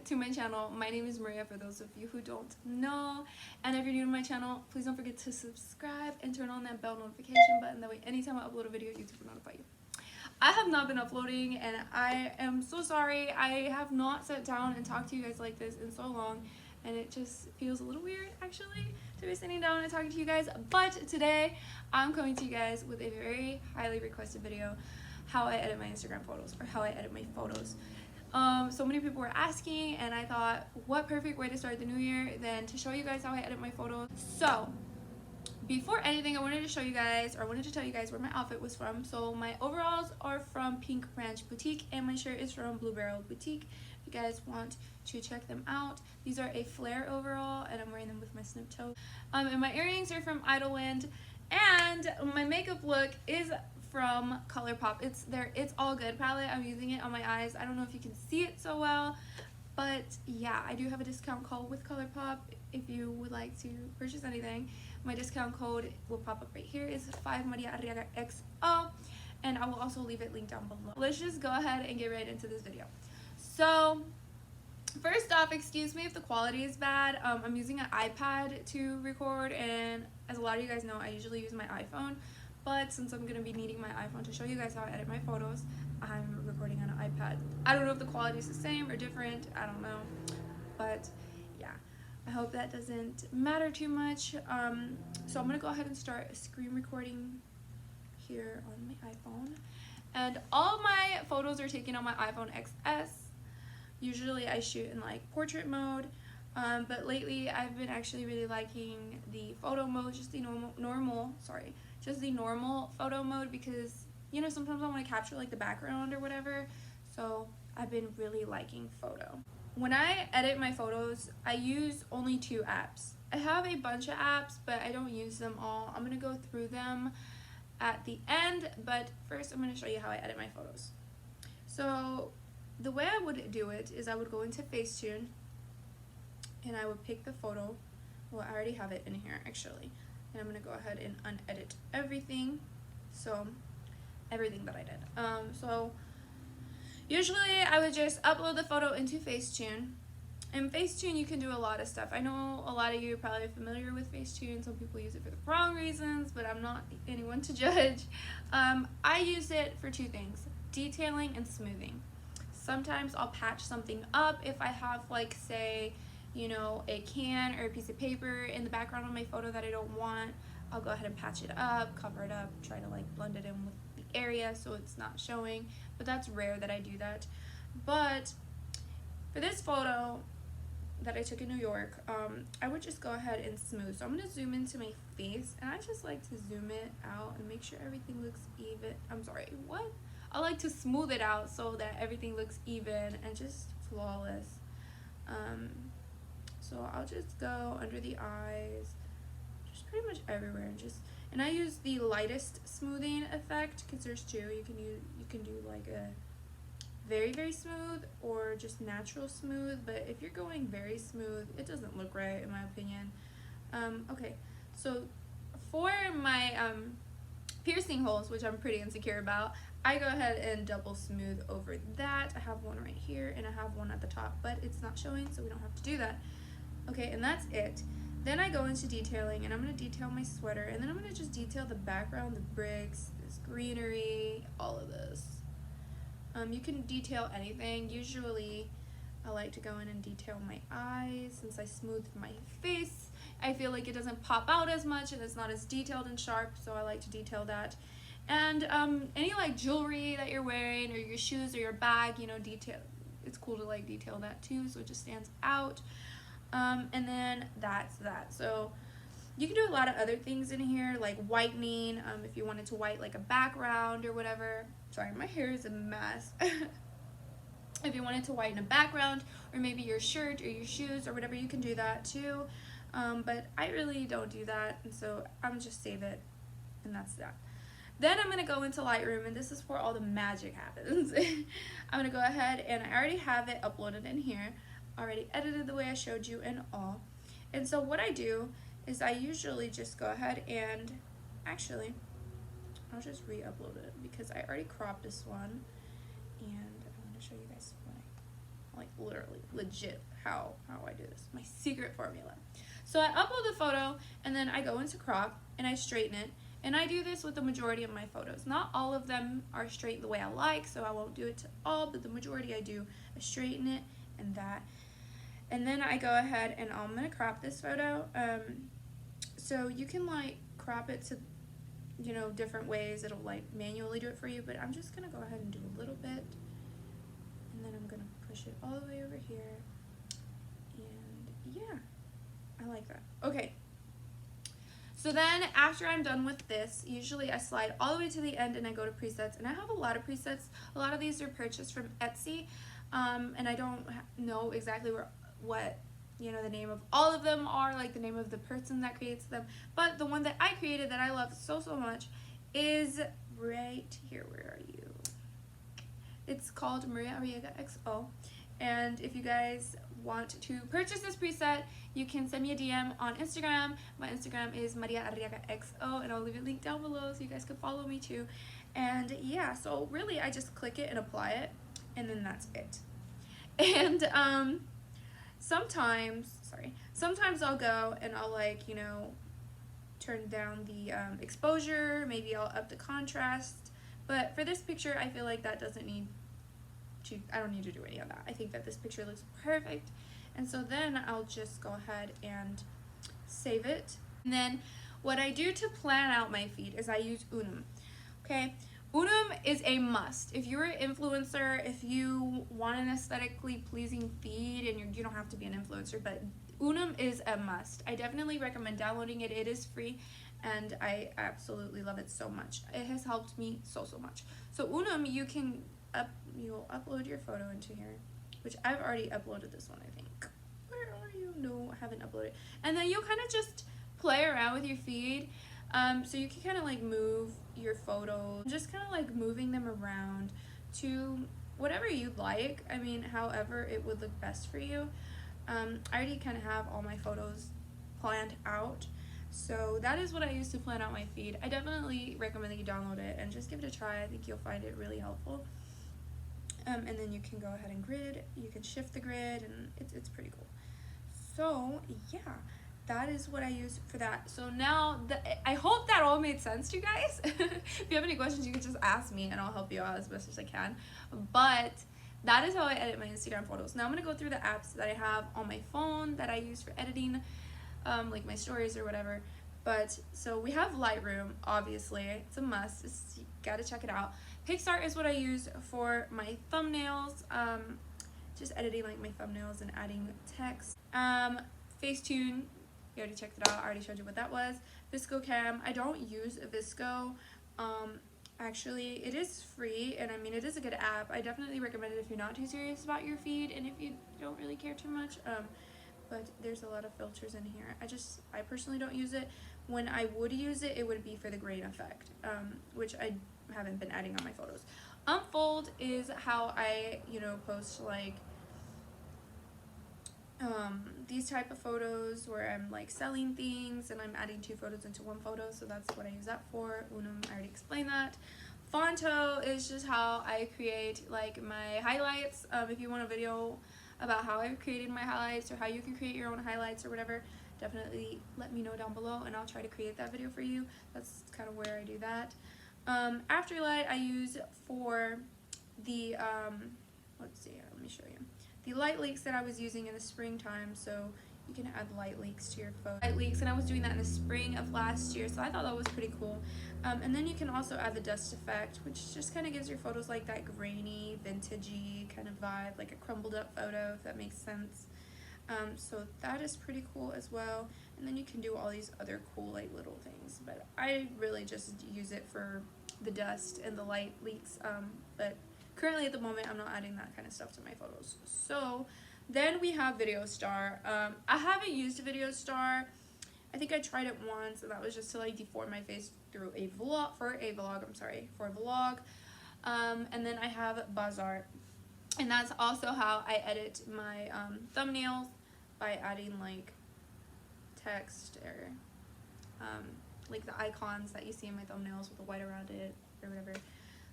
to my channel. My name is Maria, for those of you who don't know. And if you're new to my channel, please don't forget to subscribe and turn on that bell notification button. That way, anytime I upload a video, YouTube will notify you. I have not been uploading, and I am so sorry. I have not sat down and talked to you guys like this in so long, and it just feels a little weird, actually, to be sitting down and talking to you guys. But today, I'm coming to you guys with a very highly requested video, how I edit my Instagram photos, or how I edit my photos. So many people were asking, and I thought, what perfect way to start the new year than to show you guys how I edit my photos. So before anything, I wanted to tell you guys where my outfit was from. So my overalls are from Pink Branch Boutique, and my shirt is from Blue Barrel Boutique. If you guys want to check them out, these are a flare overall, and I'm wearing them with my snip toe. And my earrings are from Idlewind, and my makeup look is from ColourPop. It's All Good palette. I'm using it on my eyes. I don't know if you can see it so well, but yeah, I do have a discount code with ColourPop if you would like to purchase anything. My discount code will pop up right here. It's 5 Mariaarriagaxo, and I will also leave it linked down below. Let's just go ahead and get right into this video. So first off, excuse me if the quality is bad. I'm using an iPad to record, and as a lot of you guys know, I usually use my iPhone. But since I'm going to be needing my iPhone to show you guys how I edit my photos, I'm recording on an iPad. I don't know if the quality is the same or different. I don't know. But yeah, I hope that doesn't matter too much. So I'm going to go ahead and start screen recording here on my iPhone. And all my photos are taken on my iPhone XS. Usually I shoot in like portrait mode. But lately I've been actually really liking the photo mode, just the normal photo mode, because you know, sometimes I want to capture like the background or whatever. So I've been really liking photo. When I edit my photos, I use only 2 apps. I have a bunch of apps, but I don't use them all. I'm going to go through them at the end, but first I'm going to show you how I edit my photos. So the way I would do it is I would go into Facetune, and I would pick the photo. Well, I already have it in here actually, and I'm gonna go ahead and unedit everything. So everything that I did. So usually I would just upload the photo into Facetune. In Facetune you can do a lot of stuff. I know a lot of you are probably familiar with Facetune. Some people use it for the wrong reasons, but I'm not anyone to judge. I use it for 2 things: detailing and smoothing. Sometimes I'll patch something up if I have, like, say, you know, a can or a piece of paper in the background of my photo that I don't want. I'll go ahead and patch it up, cover it up, try to like blend it in with the area so it's not showing, but that's rare that I do that. But for this photo that I took in New York, I would just go ahead and smooth. So I'm going to zoom into my face, and I just like to zoom it out and make sure everything looks even. I like to smooth it out so that everything looks even and just flawless. So I'll just go under the eyes, just pretty much everywhere, and I use the lightest smoothing effect, because there's 2. You can do like a very, very smooth or just natural smooth, but if you're going very smooth, it doesn't look right in my opinion. Okay, so for my piercing holes, which I'm pretty insecure about, I go ahead and double smooth over that. I have one right here and I have one at the top, but it's not showing, so we don't have to do that. Okay, and that's it. Then I go into detailing, and I'm going to detail my sweater, and then I'm going to just detail the background, the bricks, this greenery, all of this. You can detail anything. Usually I like to go in and detail my eyes. Since I smoothed my face, I feel like it doesn't pop out as much and it's not as detailed and sharp, so I like to detail that. And any like jewelry that you're wearing, or your shoes or your bag, you know, detail. It's cool to like detail that too, so it just stands out. And then that's that. So you can do a lot of other things in here, like whitening, if you wanted to white like a background or whatever. Sorry, my hair is a mess. If you wanted to whiten a background, or maybe your shirt or your shoes or whatever, you can do that too. But I really don't do that, and so I'm just save it, and that's that. Then I'm going to go into Lightroom, and this is where all the magic happens. I'm going to go ahead, and I already have it uploaded in here, already edited the way I showed you and all. And so what I do is I usually just go ahead and, actually, I'll just re-upload it because I already cropped this one, and I want to show you guys like literally legit how I do this, my secret formula. So I upload the photo, and then I go into crop and I straighten it. And I do this with the majority of my photos. Not all of them are straight the way I like, so I won't do it to all, but the majority I do. I straighten it and that. And then I go ahead and I'm gonna crop this photo. So you can like crop it to, you know, different ways. It'll like manually do it for you, but I'm just gonna go ahead and do a little bit. And then I'm gonna push it all the way over here. And yeah, I like that. Okay. So then after I'm done with this, usually I slide all the way to the end and I go to presets. And I have a lot of presets. A lot of these are purchased from Etsy. And I don't know exactly what, you know, the name of all of them are, like the name of the person that creates them. But the one that I created that I love so much is right here. Where are you? It's called Mariaarriagaxo. And if you guys want to purchase this preset, you can send me a DM on Instagram. My Instagram is Mariaarriagaxo, and I'll leave a link down below so you guys can follow me too. And yeah, so really I just click it and apply it, and then that's it. And sometimes I'll go and I'll, like, you know, turn down the exposure, maybe I'll up the contrast, but for this picture I feel like that doesn't need to, I don't need to do any of that. I think that this picture looks perfect. And so then I'll just go ahead and save it. And then what I do to plan out my feed is I use Unum. Okay, Unum is a must. If you're an influencer, if you want an aesthetically pleasing feed, and you don't have to be an influencer, but Unum is a must. I definitely recommend downloading it. It is free, and I absolutely love it so much. It has helped me so much. So Unum, you'll upload your photo into here, which I've already uploaded this one, I think. Where are you? No, I haven't uploaded. And then you'll kind of just play around with your feed. So you can kind of like move your photos, just kind of like moving them around to whatever you'd like. I mean, however it would look best for you. I already kind of have all my photos planned out. So that is what I use to plan out my feed. I definitely recommend that you download it and just give it a try. I think you'll find it really helpful. And then you can go ahead and grid. You can shift the grid, and it's pretty cool. So yeah, that is what I use for that. So now, I hope that all made sense to you guys. If you have any questions, you can just ask me and I'll help you out as best as I can. But that is how I edit my Instagram photos. Now I'm going to go through the apps that I have on my phone that I use for editing, like my stories or whatever. But so we have Lightroom, obviously. It's a must. You gotta check it out. PixArt is what I use for my thumbnails. Just editing like my thumbnails and adding text. Facetune, you already checked it out. I already showed you what that was. ViscoCam, I don't use Visco. Actually, it is free, and I mean, it is a good app. I definitely recommend it if you're not too serious about your feed and if you don't really care too much. But there's a lot of filters in here. I personally don't use it. When I would use it, it would be for the grain effect, which I haven't been adding on my photos. Unfold is how I, you know, post like these type of photos where I'm like selling things and I'm adding 2 photos into 1 photo, so that's what I use that for. Unum, I already explained that. Fonto is just how I create like my highlights. If you want a video about how I've created my highlights or how you can create your own highlights or whatever, definitely let me know down below and I'll try to create that video for you. That's kind of where I do that. Afterlight I use for the, let's see here, let me show you. The light leaks that I was using in the springtime, so you can add light leaks to your photo. Light leaks, and I was doing that in the spring of last year, so I thought that was pretty cool. And then you can also add the dust effect, which just kind of gives your photos like that grainy, vintagey kind of vibe, like a crumbled up photo, if that makes sense. So that is pretty cool as well. And then you can do all these other cool like little things, but I really just use it for the dust and the light leaks. But currently at the moment I'm not adding that kind of stuff to my photos. So then we have Video Star. I haven't used Video Star. I think I tried it once, and that was just to like deform my face through a vlog, for a vlog. And then I have Bazaar, and that's also how I edit my thumbnails, by adding like text or like the icons that you see in my thumbnails with the white around it or whatever.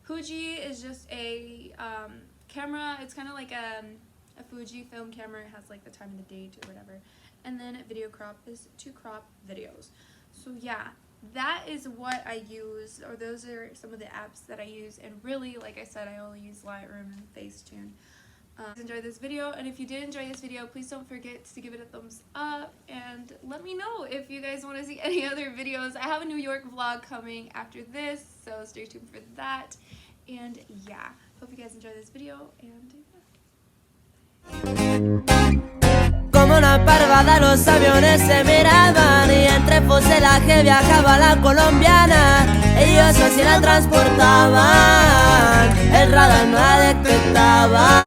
Huji is just a camera. It's kind of like a Fuji film camera. It has like the time and the date or whatever. And then video crop is to crop videos. So yeah, that is what I use, or those are some of the apps that I use. And really, like I said, I only use Lightroom and Facetune. Enjoy this video, and if you did enjoy this video, please don't forget to give it a thumbs up and let me know if you guys want to see any other videos. I have a New York vlog coming after this, so stay tuned for that. And yeah, hope you guys enjoy this video, and Como una parvada los aviones se miraban y entre fuselaje viajaba la colombiana. Ellos así la transportaban, el radar no la detectaba.